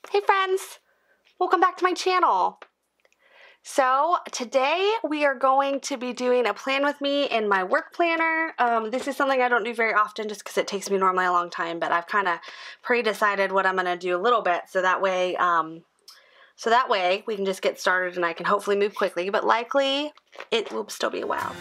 Hey friends, welcome back to my channel. So today we are going to be doing a plan with me in my work planner. This is something I don't do very often just because it takes me normally a long time, but I've kind of pre-decided what I'm going to do a little bit so that way we can just get started and I can hopefully move quickly, but likely it will still be a while.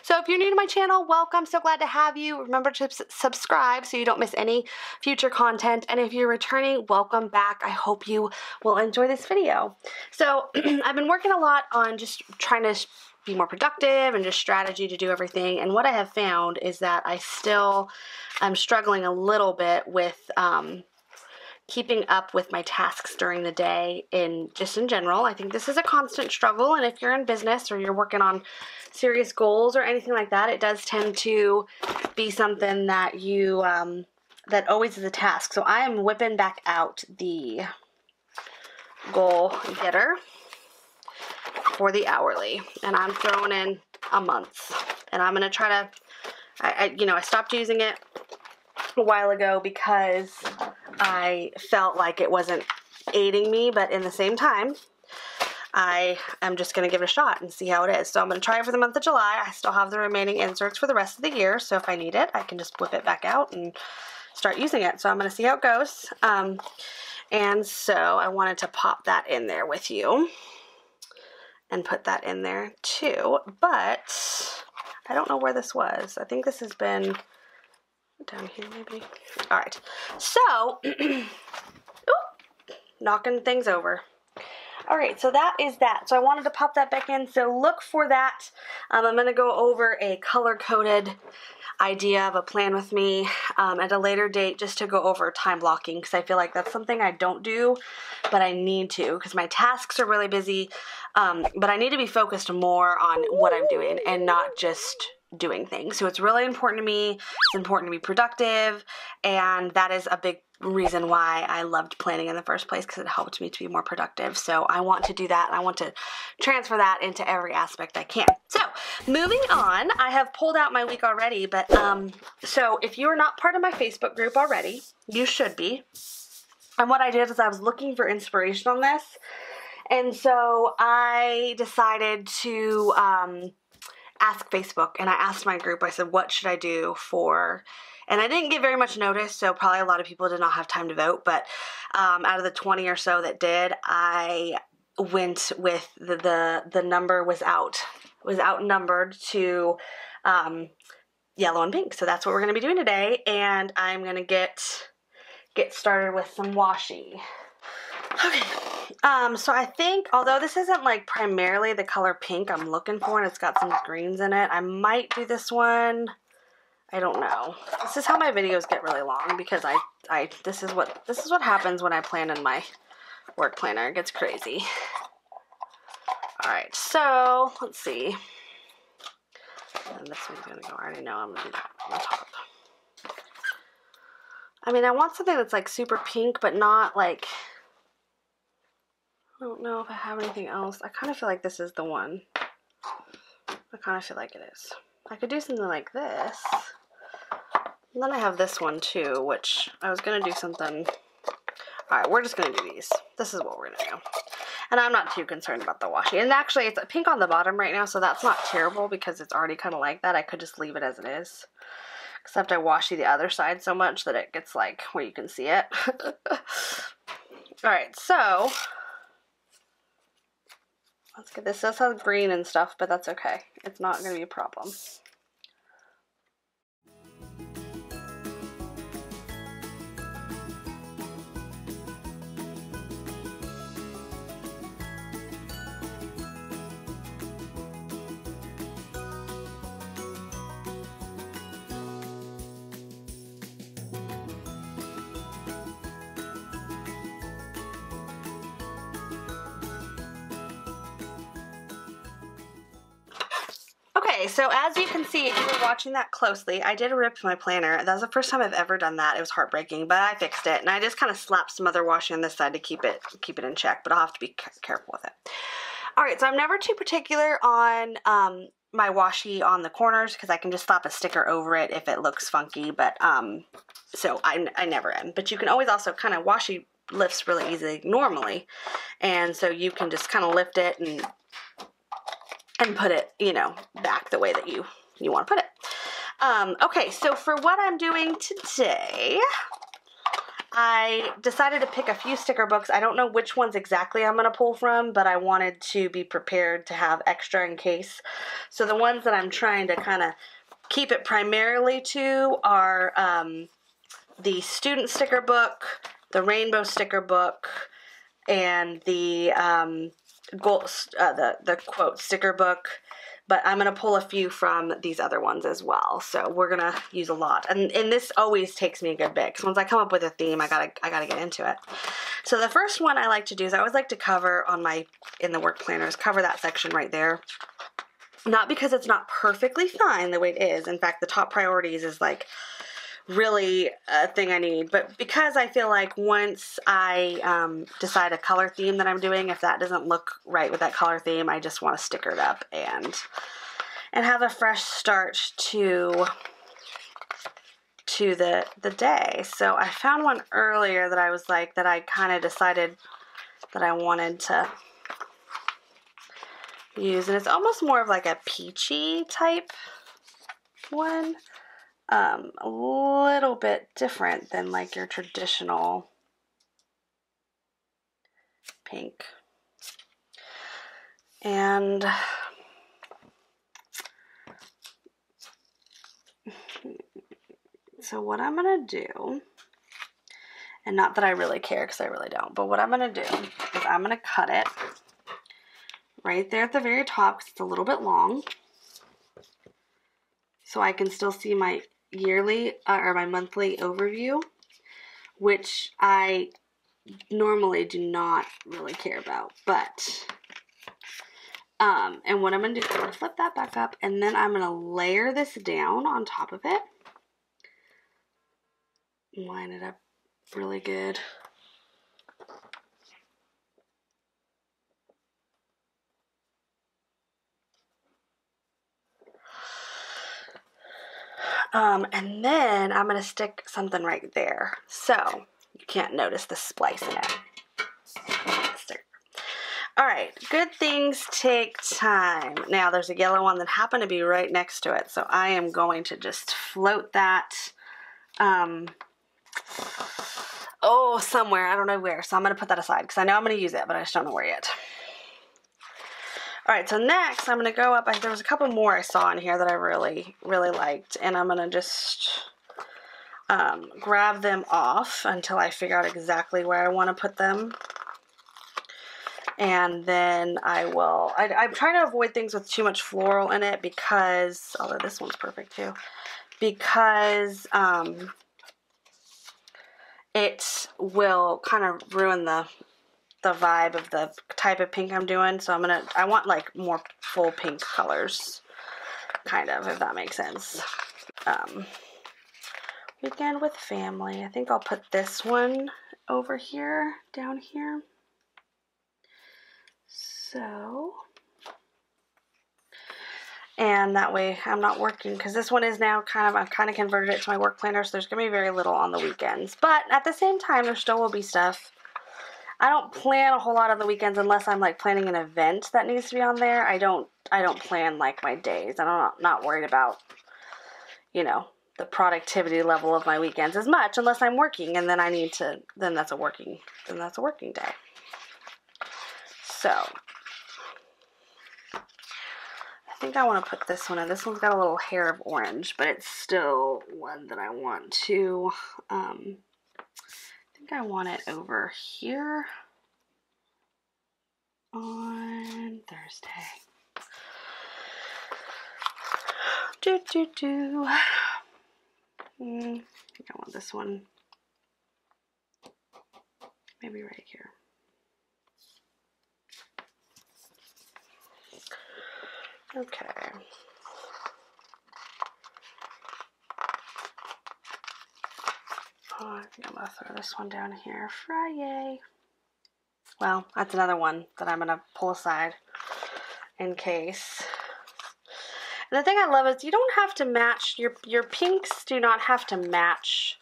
So if you're new to my channel, welcome. So glad to have you. Remember to subscribe so you don't miss any future content. And if you're returning, welcome back. I hope you will enjoy this video. So I've been working a lot on just trying to be more productive and just strategy to do everything. And what I have found is that I'm struggling a little bit with keeping up with my tasks during the day in general. I think this is a constant struggle, and if you're in business or you're working on serious goals or anything like that, it does tend to be something that you that always is a task. So I am whipping back out the goal getter for the hourly, and I'm throwing in a month, and I'm gonna try to I stopped using it a while ago because I felt like it wasn't aiding me, but in the same time, I am just going to give it a shot and see how it is. So I'm going to try it for the month of July. I still have the remaining inserts for the rest of the year, so if I need it, I can just whip it back out and start using it. So I'm going to see how it goes. And so I wanted to pop that in there with you and put that in there too, but I don't know where this was. I think this has been down here maybe. All right, so knocking things over. All right, so that is that. So I wanted to pop that back in, so look for that. I'm going to go over a color-coded idea of a plan with me at a later date, just to go over time blocking, because I feel like that's something I don't do, but I need to, because my tasks are really busy, but I need to be focused more on what I'm doing and not just doing things. So it's really important to me. It's important to be productive, and that is a big reason why I loved planning in the first place, because it helped me to be more productive. So I want to do that, and I want to transfer that into every aspect I can. So moving on, I have pulled out my week already, but so if you are not part of my Facebook group already, you should be. And what I did is I was looking for inspiration on this, and so I decided to ask Facebook, and I asked my group, I said, what should I do for, and I didn't get very much notice, so probably a lot of people did not have time to vote, but out of the 20 or so that did, I went with the number was outnumbered to yellow and pink. So that's what we're going to be doing today, and I'm going to get started with some washi. Okay, so I think, although this isn't like primarily the color pink I'm looking for, and it's got some greens in it, I might do this one. I don't know. This is how my videos get really long, because this is what happens when I plan in my work planner. It gets crazy. Alright, so let's see. And this one's gonna go. I already know I'm gonna do that on the top. I mean, I want something that's like super pink, but not like, I don't know if I have anything else. I kind of feel like this is the one. I kind of feel like it is. I could do something like this. And then I have this one too, which I was going to do something. Alright, we're just going to do these. This is what we're going to do. And I'm not too concerned about the washi. And actually, it's pink on the bottom right now, so that's not terrible because it's already kind of like that. I could just leave it as it is. Except I washi the other side so much that it gets like where you can see it. Alright, so let's get this. This has green and stuff, but that's okay. It's not going to be a problem. Okay, so as you can see, if you were watching that closely, I did rip my planner. That was the first time I've ever done that. It was heartbreaking, but I fixed it, and I just kind of slapped some other washi on this side to keep it in check, but I'll have to be careful with it. All right, so I'm never too particular on my washi on the corners because I can just slap a sticker over it if it looks funky, but so I never am. But you can always also kind of, washi lifts really easily normally, and so you can just kind of lift it and put it, you know, back the way that you want to put it. Okay, so for what I'm doing today, I decided to pick a few sticker books. I don't know which ones exactly I'm going to pull from, but I wanted to be prepared to have extra in case. So the ones that I'm trying to kind of keep it primarily to are the student sticker book, the rainbow sticker book, and the the quote sticker book. But I'm going to pull a few from these other ones as well. So we're going to use a lot. And this always takes me a good bit, because once I come up with a theme, I gotta get into it. So the first one I like to do is I always like to cover on in the work planners, cover that section right there. Not because it's not perfectly fine the way it is. In fact, the top priorities is like really a thing I need, but because I feel like once I decide a color theme that I'm doing, if that doesn't look right with that color theme, I just want to sticker it up and have a fresh start to the day. So I found one earlier that I was like, that I kind of decided that I wanted to use, and it's almost more of like a peachy type one. A little bit different than like your traditional pink. And so what I'm going to do, and not that I really care because I really don't, but what I'm going to do is I'm going to cut it right there at the very top because it's a little bit long, so I can still see my yearly or my monthly overview, which I normally do not really care about, but and what I'm going to do is I'm going to flip that back up, and then I'm going to layer this down on top of it, line it up really good. And then I'm going to stick something right there, so you can't notice the splice in it. Alright, good things take time. Now there's a yellow one that happened to be right next to it, so I am going to just float that somewhere, I don't know where, so I'm going to put that aside because I know I'm going to use it, but I just don't know where yet. Alright, so next I'm going to go up, there was a couple more I saw in here that I really, really liked, and I'm going to just grab them off until I figure out exactly where I want to put them. And then I'm trying to avoid things with too much floral in it because, although this one's perfect too, because it will kind of ruin the vibe of the type of pink I'm doing. So I want like more full pink colors, kind of, if that makes sense. Weekend with family. I think I'll put this one over here, down here. So, and that way I'm not working, because this one is now I've kind of converted it to my work planner, so there's going to be very little on the weekends. But at the same time, there still will be stuff. I don't plan a whole lot on the weekends unless I'm like planning an event that needs to be on there. I don't plan like my days. I'm not worried about, you know, the productivity level of my weekends as much unless I'm working, and then then that's a working day. So I think I want to put this one in. This one's got a little hair of orange, but it's still one that I want to, I think I want it over here on Thursday. I want this one maybe right here. Okay. Oh, I think I'm going to throw this one down here. Friday. Well, that's another one that I'm going to pull aside in case. And the thing I love is you don't have to match, your pinks do not have to match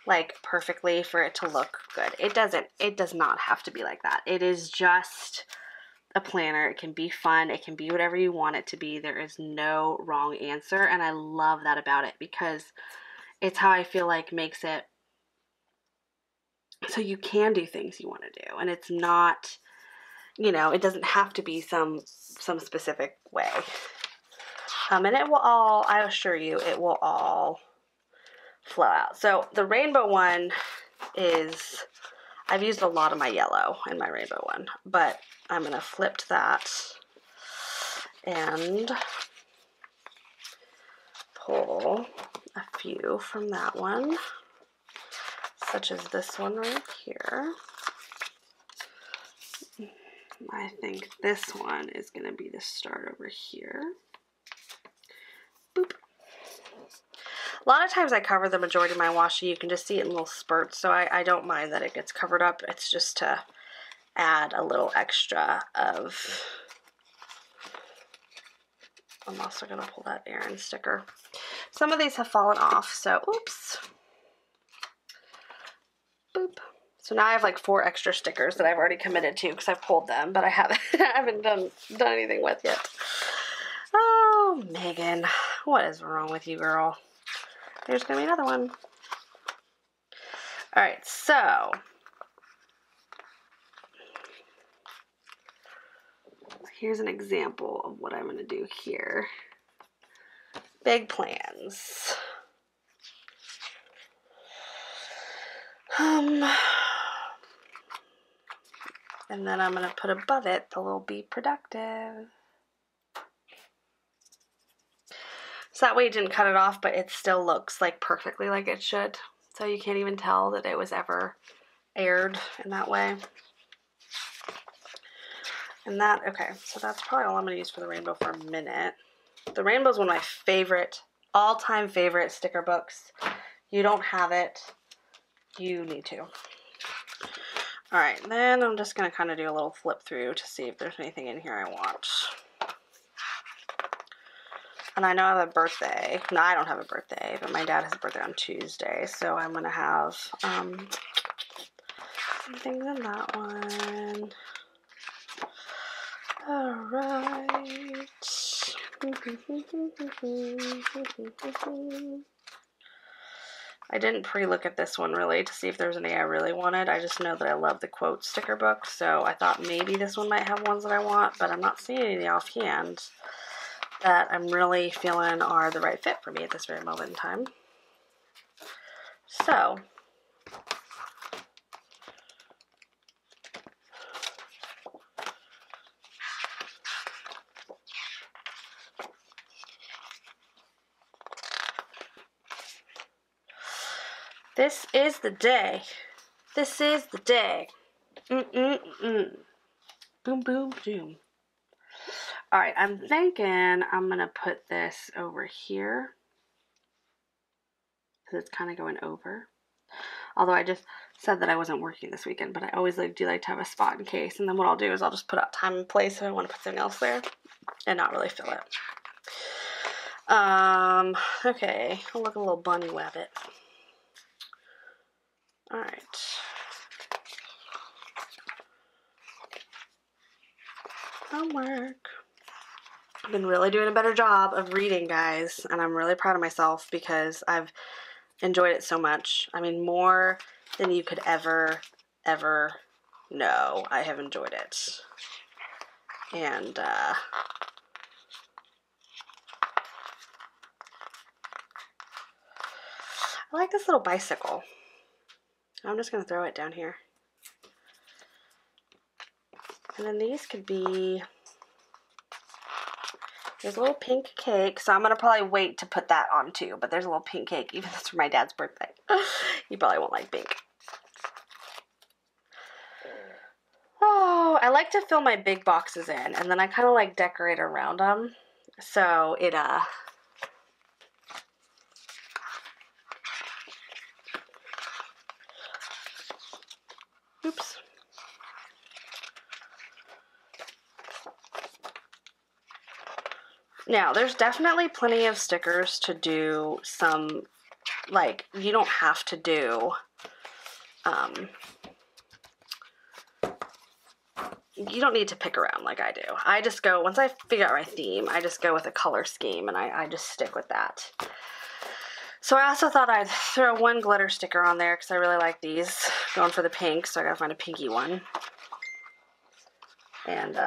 like perfectly for it to look good. It does not have to be like that. It is just a planner. It can be fun. It can be whatever you want it to be. There is no wrong answer, and I love that about it because it's how I feel like makes it so you can do things you want to do, and it's not, you know, it doesn't have to be some specific way. And it will all, I assure you, it will all flow out. So the rainbow one is, I've used a lot of my yellow in my rainbow one, but I'm going to flip to that and pull a few from that one, such as this one right here. I think this one is going to be the start over here. Boop. A lot of times I cover the majority of my washi. You can just see it in little spurts, so I don't mind that it gets covered up. It's just to add a little extra of... I'm also going to pull that Erin sticker. Some of these have fallen off, so oops. Boop. So now I have like 4 extra stickers that I've already committed to because I've pulled them, but I haven't done anything with yet. Oh, Megan, what is wrong with you, girl? There's going to be another one. All right, so here's an example of what I'm going to do here. Big plans. And then I'm going to put above it the little be productive. So that way it didn't cut it off, but it still looks like perfectly like it should. So you can't even tell that it was ever aired in that way. And that, okay, so that's probably all I'm going to use for the rainbow for a minute. The rainbow is one of my favorite, all-time favorite sticker books. You don't have it, you need to. All right, then I'm just going to kind of do a little flip through to see if there's anything in here I want. And I know I have a birthday. No, I don't have a birthday, but my dad has a birthday on Tuesday, so I'm going to have some things in that one. All right. I didn't pre-look at this one really to see if there was any I really wanted. I just know that I love the quote sticker book, so I thought maybe this one might have ones that I want, but I'm not seeing any offhand that I'm really feeling are the right fit for me at this very moment in time. So, this is the day. This is the day. Boom, boom, boom. All right, I'm thinking I'm going to put this over here because it's kind of going over. Although I just said that I wasn't working this weekend, but I always do like to have a spot in case. And then what I'll do is I'll just put out time and place if I want to put something else there and not really fill it. Okay, I'll look a little bunny rabbit. All right. Homework. I've been really doing a better job of reading, guys, and I'm really proud of myself because I've enjoyed it so much. I mean, more than you could ever know. I have enjoyed it. And, I like this little bicycle. I'm just going to throw it down here. And then these could be... There's a little pink cake, so I'm going to probably wait to put that on too, but there's a little pink cake, even though it's for my dad's birthday. You probably won't like pink. Oh, I like to fill my big boxes in, and then I kind of like decorate around them, so it, oops. Now, there's definitely plenty of stickers to do some, like, you don't have to do, you don't need to pick around like I do. I just go, once I figure out my theme, I just go with a color scheme, and I just stick with that. So I also thought I'd throw one glitter sticker on there because I really like these. Going for the pink, so I gotta find a pinky one. And,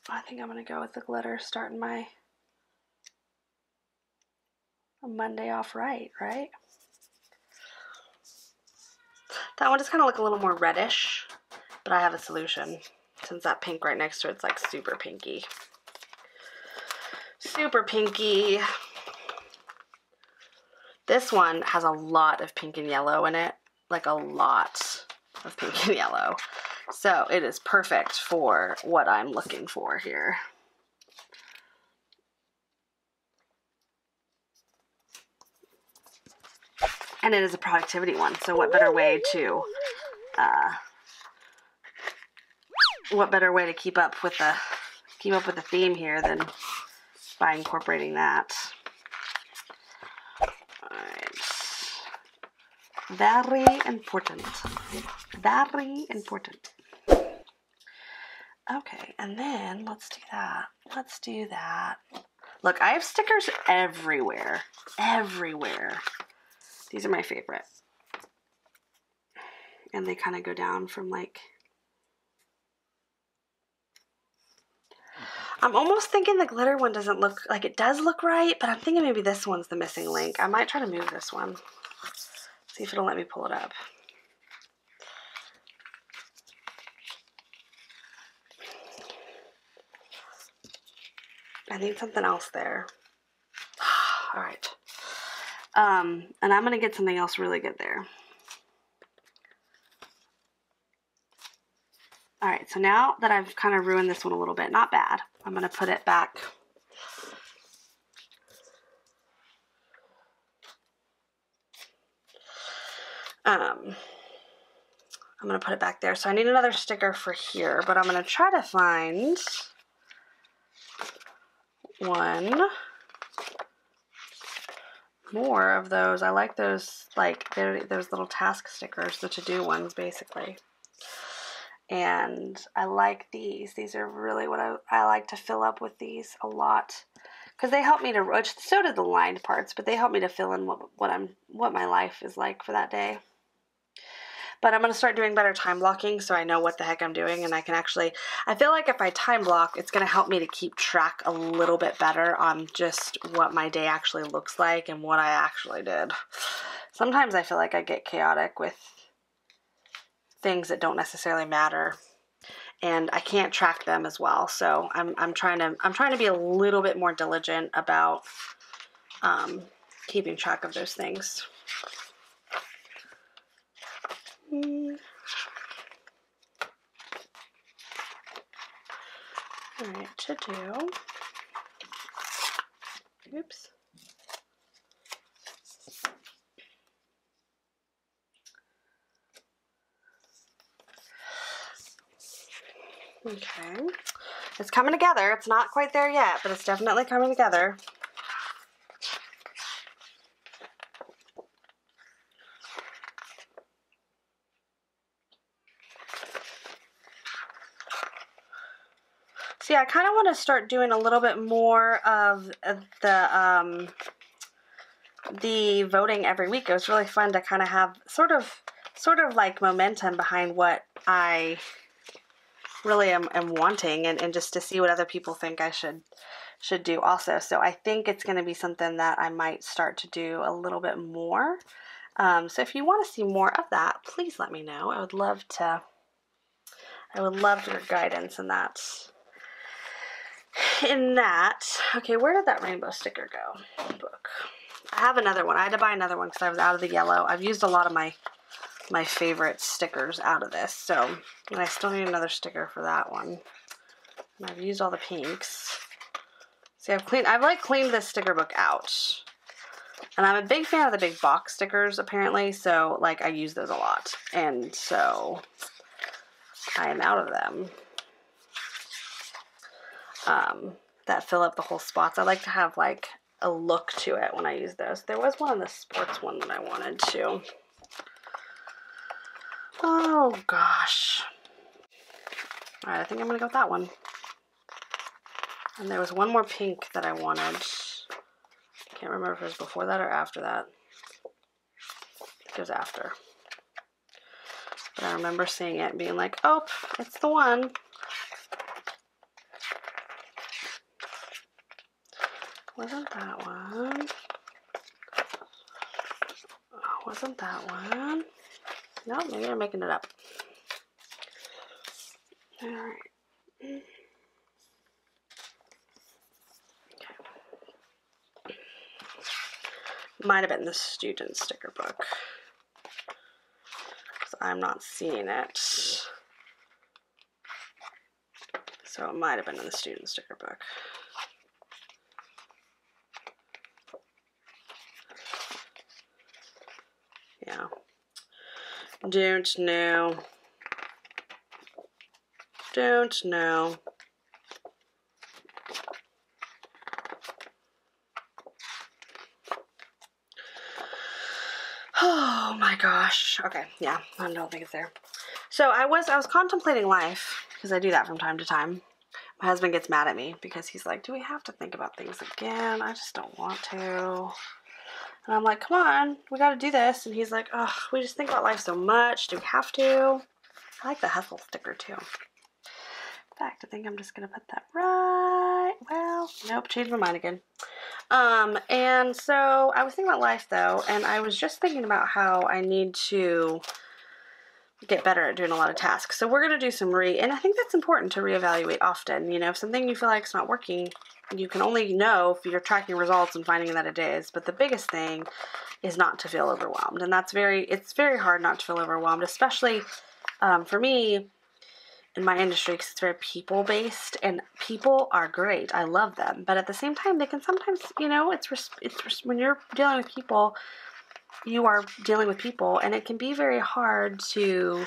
I think I'm gonna go with the glitter, starting my Monday off right? That one just kind of look a little more reddish, but I have a solution. Since that pink right next to it's like super pinky. Super pinky. This one has a lot of pink and yellow in it, like a lot of pink and yellow. So it is perfect for what I'm looking for here. And it is a productivity one, so what better way to keep up with the theme here than by incorporating that. Alright. Very important. Very important. Okay, and then let's do that. Let's do that. Look, I have stickers everywhere. Everywhere. These are my favorite. And they kind of go down from like... I'm almost thinking the glitter one doesn't look like it does look right, but I'm thinking maybe this one's the missing link. I might try to move this one. See if it'll let me pull it up. I need something else there. All right. And I'm going to get something else really good there. All right, so now that I've kind of ruined this one a little bit, not bad, I'm going to put it back. I'm going to put it back there. So I need another sticker for here, but I'm going to try to find one more of those. I like those, like those little task stickers, the to-do ones, basically. And I like these. These are really what I like to fill up with these a lot, because they help me to, which so did the lined parts, but they help me to fill in what my life is like for that day. But I'm going to start doing better time blocking so I know what the heck I'm doing, and I can actually, I feel like if I time block, it's going to help me to keep track a little bit better on just what my day actually looks like and what I actually did. Sometimes I feel like I get chaotic with things that don't necessarily matter, and I can't track them as well. So I'm trying to be a little bit more diligent about keeping track of those things. All right, to do. Oops. Okay, it's coming together. It's not quite there yet, but it's definitely coming together. See, I kind of want to start doing a little bit more of the voting every week. It was really fun to kind of have sort of like momentum behind what I really am wanting, and just to see what other people think I should do also. So I think it's going to be something that I might start to do a little bit more. So if you want to see more of that, please let me know. I would love your guidance in that. Okay, where did that rainbow sticker go? Book. I have another one. I had to buy another one because I was out of the yellow. I've used a lot of my favorite stickers out of this, so, and I still need another sticker for that one. And I've used all the pinks. See, I've like cleaned this sticker book out. And I'm a big fan of the big box stickers, apparently, so like I use those a lot. And so I am out of them. That fill up the whole spots. I like to have like a look to it when I use those. There was one in the sports one that I wanted to. Oh gosh. Alright, I think I'm gonna go with that one. And there was one more pink that I wanted. Can't remember if it was before that or after that. I think it was after. But I remember seeing it and being like, oh, it's the one. Wasn't that one? Oh, wasn't that one? No, maybe I'm making it up. Alright. Okay. Might have been the student sticker book. Because I'm not seeing it. So it might have been in the student sticker book. Yeah. Don't know. Don't know. Oh my gosh. Okay, yeah, I don't think it's there. So I was contemplating life, because I do that from time to time. My husband gets mad at me because he's like, do we have to think about things again? I just don't want to. And I'm like, come on, we got to do this. And he's like, oh, we just think about life so much. Do we have to? I like the hustle sticker too. In fact, I think I'm just going to put that right. Well, nope, changed my mind again. And so I was thinking about life though, and I was just thinking about how I need to get better at doing a lot of tasks. So we're going to do some and I think that's important to reevaluate often. You know, if something you feel like is not working, you can only know if you're tracking results and finding that it is. But the biggest thing is not to feel overwhelmed. And it's very hard not to feel overwhelmed, especially for me in my industry, because it's very people-based, and people are great. I love them. But at the same time, they can sometimes, you know, when you're dealing with people, you are dealing with people, and it can be very hard to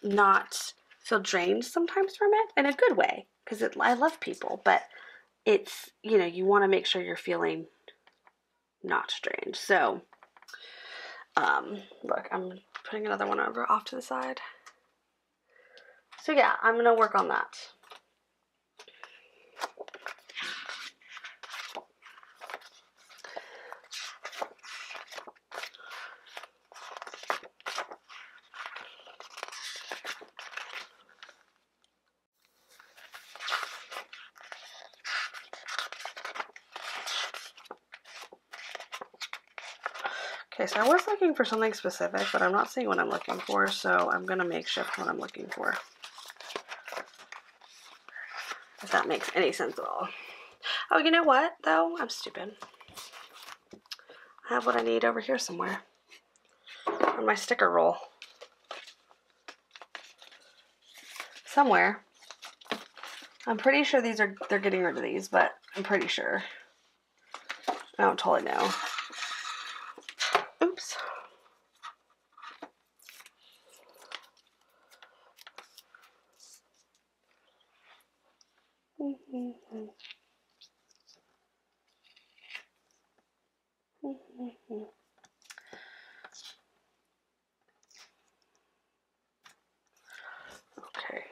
not feel drained sometimes from it, in a good way, because I love people, but it's, you know, you want to make sure you're feeling not drained. So, look, I'm putting another one over off to the side. So yeah, I'm going to work on that. Okay, so I was looking for something specific, but I'm not seeing what I'm looking for, so I'm going to makeshift what I'm looking for. If that makes any sense at all. Oh, you know what, though? I'm stupid. I have what I need over here somewhere. On my sticker roll. Somewhere. I'm pretty sure they're getting rid of these, but I'm pretty sure. I don't totally know. Oops. Okay.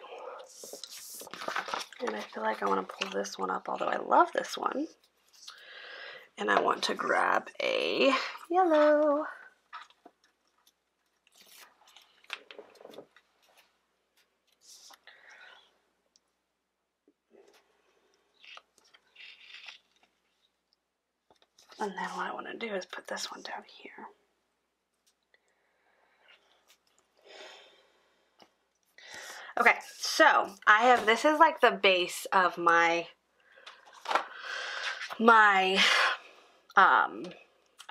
And I feel like I want to pull this one up, although I love this one. And I want to grab a yellow. And then what I want to do is put this one down here. Okay, so this is like the base of my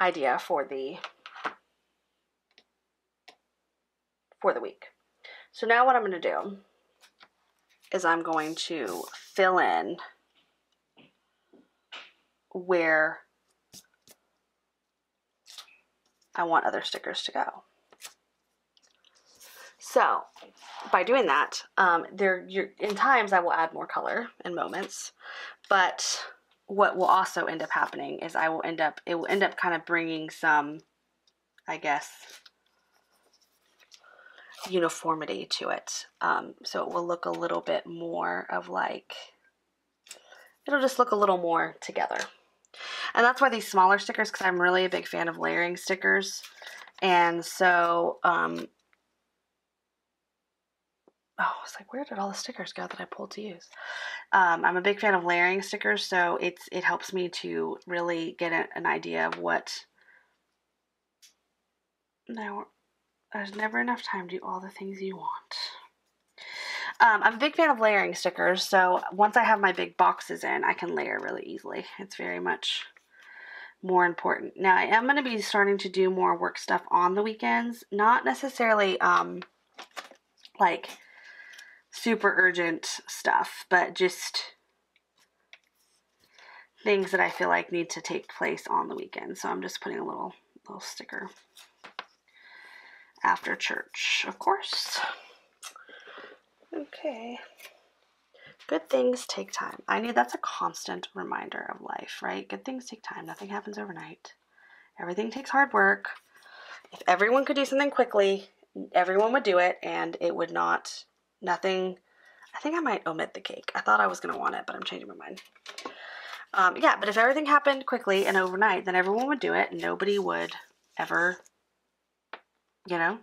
idea for the week. So now what I'm going to do is I'm going to fill in where I want other stickers to go. So by doing that, in times I will add more color in moments, but what will also end up happening is it will end up kind of bringing some, I guess, uniformity to it. So it will look a little bit more of like, it'll just look a little more together. And that's why these smaller stickers, because I'm really a big fan of layering stickers. And so, oh, it's like, where did all the stickers go that I pulled to use? I'm a big fan of layering stickers, so it helps me to really get an idea of what. No, there's never enough time to do all the things you want. I'm a big fan of layering stickers, so once I have my big boxes in, I can layer really easily. It's very much more important. Now, I am going to be starting to do more work stuff on the weekends, not necessarily like super urgent stuff, but just things that I feel like need to take place on the weekend. So I'm just putting a little sticker after church, of course. Okay. Good things take time. I know that's a constant reminder of life, right? Good things take time. Nothing happens overnight. Everything takes hard work. If everyone could do something quickly, everyone would do it, and it would not, nothing. I think I might omit the cake. I thought I was going to want it, but I'm changing my mind. Yeah, but if everything happened quickly and overnight, then everyone would do it, and nobody would ever, you know,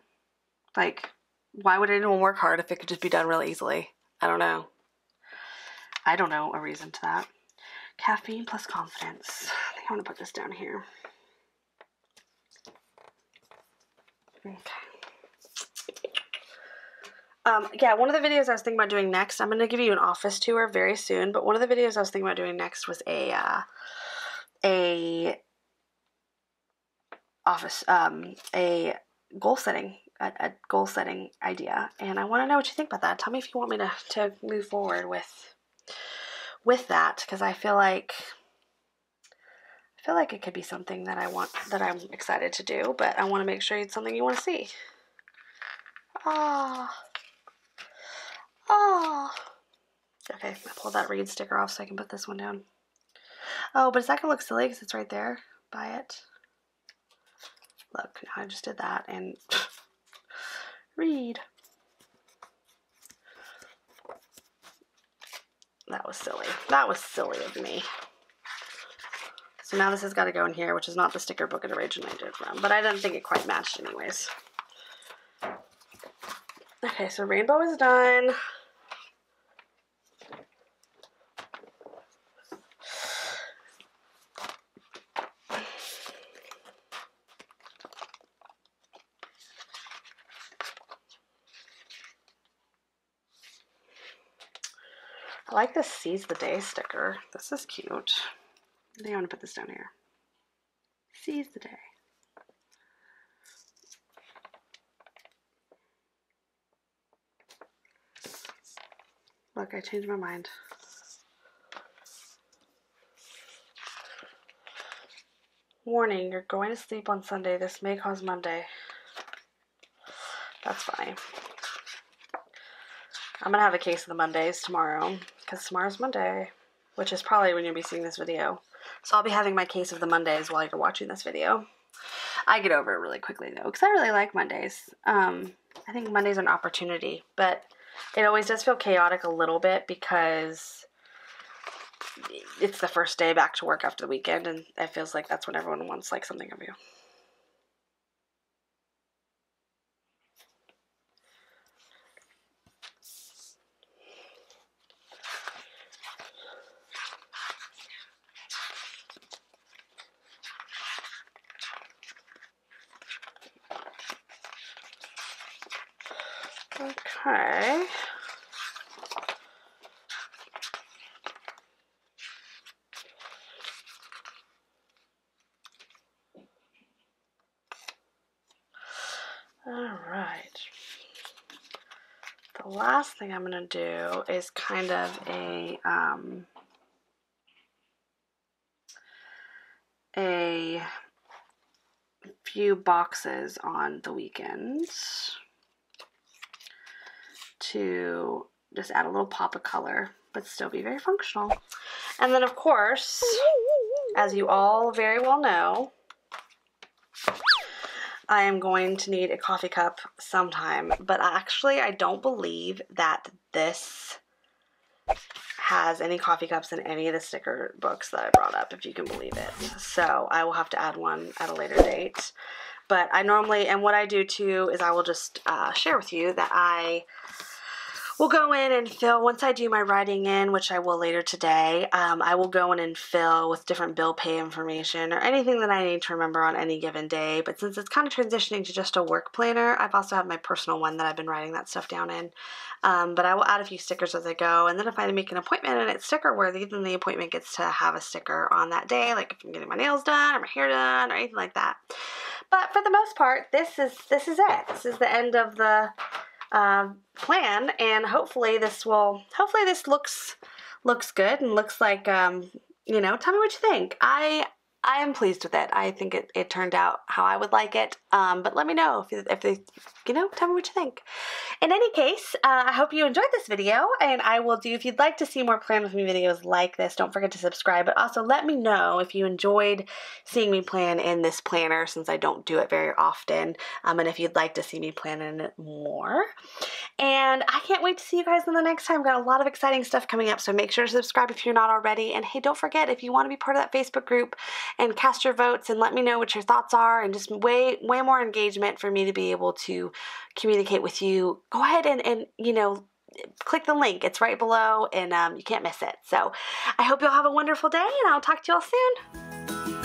like, why would anyone work hard if it could just be done real easily? I don't know. I don't know a reason to that. Caffeine plus confidence. I think I'm going to put this down here. Okay. Yeah, one of the videos I was thinking about doing next, I'm going to give you an office tour very soon, but one of the videos I was thinking about doing next was a goal setting, a goal setting idea, and I want to know what you think about that. Tell me if you want me to move forward with that, because I feel like it could be something that I'm excited to do, but I want to make sure it's something you want to see. Okay, I pulled that reed sticker off so I can put this one down. Oh, but is that gonna look silly because it's right there by it? Look, now I just did that and reed. That was silly. That was silly of me. So now this has got to go in here, which is not the sticker book it originated from, but I didn't think it quite matched anyways. Okay, so rainbow is done. I like this Seize the Day sticker. This is cute. I think I'm going to put this down here. Seize the day. Look, I changed my mind. Warning, you're going to sleep on Sunday. This may cause Monday. That's funny. I'm going to have a case of the Mondays tomorrow, because tomorrow's Monday, which is probably when you'll be seeing this video. So I'll be having my case of the Mondays while you're watching this video. I get over it really quickly, though, because I really like Mondays. I think Mondays are an opportunity, but it always does feel chaotic a little bit because it's the first day back to work after the weekend, and it feels like that's when everyone wants like something of you. Okay. All right. The last thing I'm going to do is kind of a few boxes on the weekends to just add a little pop of color, but still be very functional. And then, of course, as you all very well know, I am going to need a coffee cup sometime, but actually I don't believe that this has any coffee cups in any of the sticker books that I brought up, if you can believe it. So I will have to add one at a later date. But I normally, and what I do too, is I will just share with you that I will go in and fill, once I do my writing in, which I will later today, I will go in and fill with different bill pay information or anything that I need to remember on any given day. But since it's kind of transitioning to just a work planner, I've also had my personal one that I've been writing that stuff down in. But I will add a few stickers as I go, and then if I make an appointment and it's sticker worthy, then the appointment gets to have a sticker on that day, like if I'm getting my nails done or my hair done or anything like that. But for the most part, this is it. This is the end of the plan, and hopefully this looks good and looks like, you know, tell me what you think. I am pleased with it. I think it turned out how I would like it, but let me know if they, you know, tell me what you think. In any case, I hope you enjoyed this video, and I will do, if you'd like to see more Plan With Me videos like this, don't forget to subscribe, but also let me know if you enjoyed seeing me plan in this planner, since I don't do it very often, and if you'd like to see me plan in it more. And I can't wait to see you guys in the next time. We've got a lot of exciting stuff coming up, so make sure to subscribe if you're not already. And hey, don't forget, if you want to be part of that Facebook group and cast your votes and let me know what your thoughts are, and just way more engagement for me to be able to communicate with you, go ahead and you know, click the link. It's right below, and you can't miss it. So I hope you'll have a wonderful day, and I'll talk to you all soon.